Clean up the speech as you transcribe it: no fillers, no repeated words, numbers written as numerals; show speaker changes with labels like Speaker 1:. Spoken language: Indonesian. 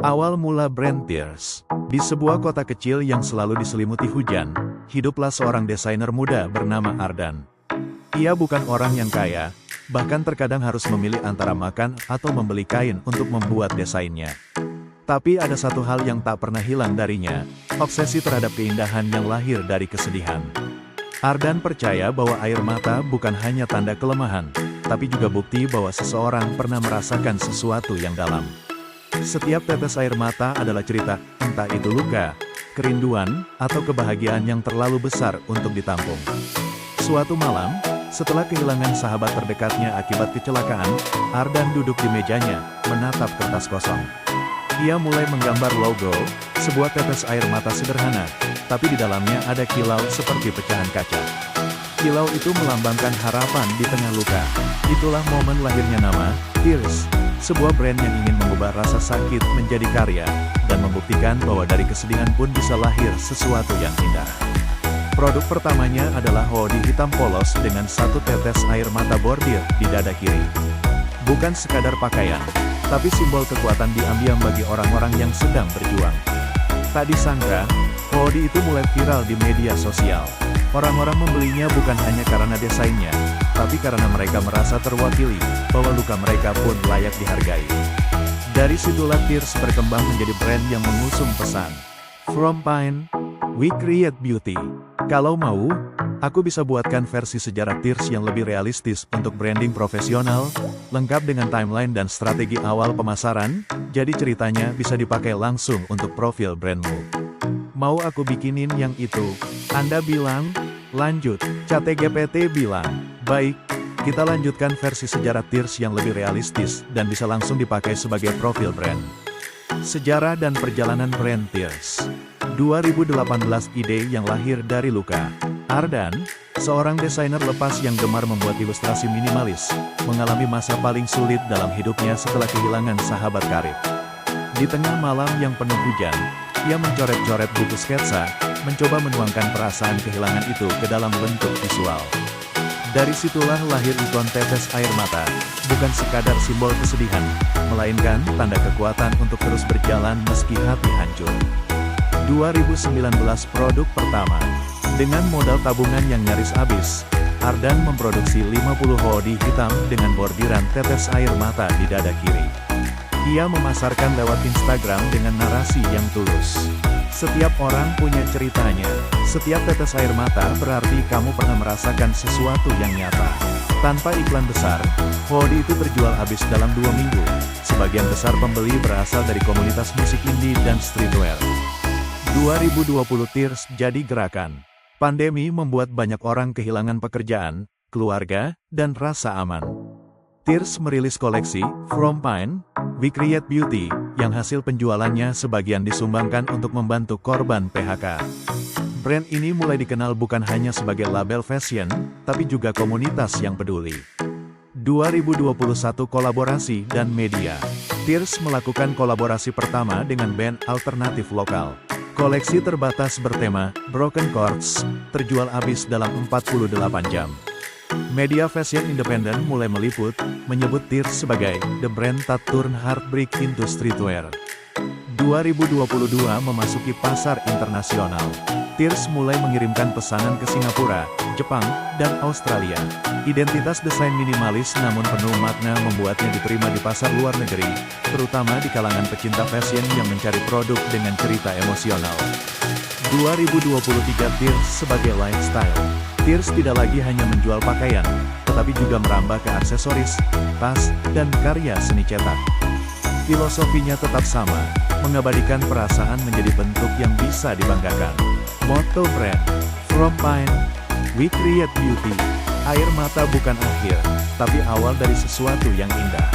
Speaker 1: Awal mula brand Tears. Di sebuah kota kecil yang selalu diselimuti hujan, hiduplah seorang desainer muda bernama Ardan. Ia bukan orang yang kaya, bahkan terkadang harus memilih antara makan atau membeli kain untuk membuat desainnya. Tapi ada satu hal yang tak pernah hilang darinya, obsesi terhadap keindahan yang lahir dari kesedihan. Ardan percaya bahwa air mata bukan hanya tanda kelemahan, tapi juga bukti bahwa seseorang pernah merasakan sesuatu yang dalam. Setiap tetes air mata adalah cerita, entah itu luka, kerinduan, atau kebahagiaan yang terlalu besar untuk ditampung. Suatu malam, setelah kehilangan sahabat terdekatnya akibat kecelakaan, Ardan duduk di mejanya, menatap kertas kosong. Ia mulai menggambar logo, sebuah tetes air mata sederhana, tapi di dalamnya ada kilau seperti pecahan kaca. Kilau itu melambangkan harapan di tengah luka. Itulah momen lahirnya nama, Tears, sebuah brand yang ingin mengubah rasa sakit menjadi karya, dan membuktikan bahwa dari kesedihan pun bisa lahir sesuatu yang indah. Produk pertamanya adalah hoodie hitam polos dengan satu tetes air mata bordir di dada kiri. Bukan sekadar pakaian, tapi simbol kekuatan diam-diam bagi orang-orang yang sedang berjuang. Tak disangka, hoodie itu mulai viral di media sosial. Orang-orang membelinya bukan hanya karena desainnya, tapi karena mereka merasa terwakili, bahwa luka mereka pun layak dihargai. Dari situlah Tears berkembang menjadi brand yang mengusung pesan, "From Pain, we create beauty." Kalau mau, aku bisa buatkan versi sejarah Tears yang lebih realistis untuk branding profesional, lengkap dengan timeline dan strategi awal pemasaran, jadi ceritanya bisa dipakai langsung untuk profil brandmu. Mau aku bikinin yang itu? Anda bilang, lanjut. ChatGPT bilang, baik, kita lanjutkan versi sejarah Tears yang lebih realistis dan bisa langsung dipakai sebagai profil brand. Sejarah dan perjalanan brand Tears. 2018 ide yang lahir dari luka. Ardan, seorang desainer lepas yang gemar membuat ilustrasi minimalis, mengalami masa paling sulit dalam hidupnya setelah kehilangan sahabat karib. Di tengah malam yang penuh hujan, ia mencoret-coret buku sketsa, mencoba menuangkan perasaan kehilangan itu ke dalam bentuk visual. Dari situlah lahir ikon tetes air mata, bukan sekadar simbol kesedihan, melainkan tanda kekuatan untuk terus berjalan meski hati hancur. 2019 produk pertama. Dengan modal tabungan yang nyaris habis, Ardan memproduksi 50 hoodie hitam dengan bordiran tetes air mata di dada kiri. Ia memasarkan lewat Instagram dengan narasi yang tulus. Setiap orang punya ceritanya. Setiap tetes air mata berarti kamu pernah merasakan sesuatu yang nyata. Tanpa iklan besar, hoodie itu terjual habis dalam 2 minggu. Sebagian besar pembeli berasal dari komunitas musik indie dan streetwear. 2020 Tears jadi gerakan. Pandemi membuat banyak orang kehilangan pekerjaan, keluarga, dan rasa aman. Tears merilis koleksi, From Pain, We Create Beauty, yang hasil penjualannya sebagian disumbangkan untuk membantu korban PHK. Brand ini mulai dikenal bukan hanya sebagai label fashion, tapi juga komunitas yang peduli. 2021 kolaborasi dan media. Tears melakukan kolaborasi pertama dengan band alternatif lokal. Koleksi terbatas bertema, Broken Chords, terjual habis dalam 48 jam. Media fashion independen mulai meliput, menyebut Tears sebagai the brand that turn heartbreak into streetwear. 2022 memasuki pasar internasional. Tears mulai mengirimkan pesanan ke Singapura, Jepang, dan Australia. Identitas desain minimalis namun penuh makna membuatnya diterima di pasar luar negeri, terutama di kalangan pecinta fashion yang mencari produk dengan cerita emosional. 2023 Tears sebagai lifestyle. Tears tidak lagi hanya menjual pakaian, tetapi juga merambah ke aksesoris, tas, dan karya seni cetak. Filosofinya tetap sama, mengabadikan perasaan menjadi bentuk yang bisa dibanggakan. Motto brand, From Pain, We Create Beauty. Air mata bukan akhir, tapi awal dari sesuatu yang indah.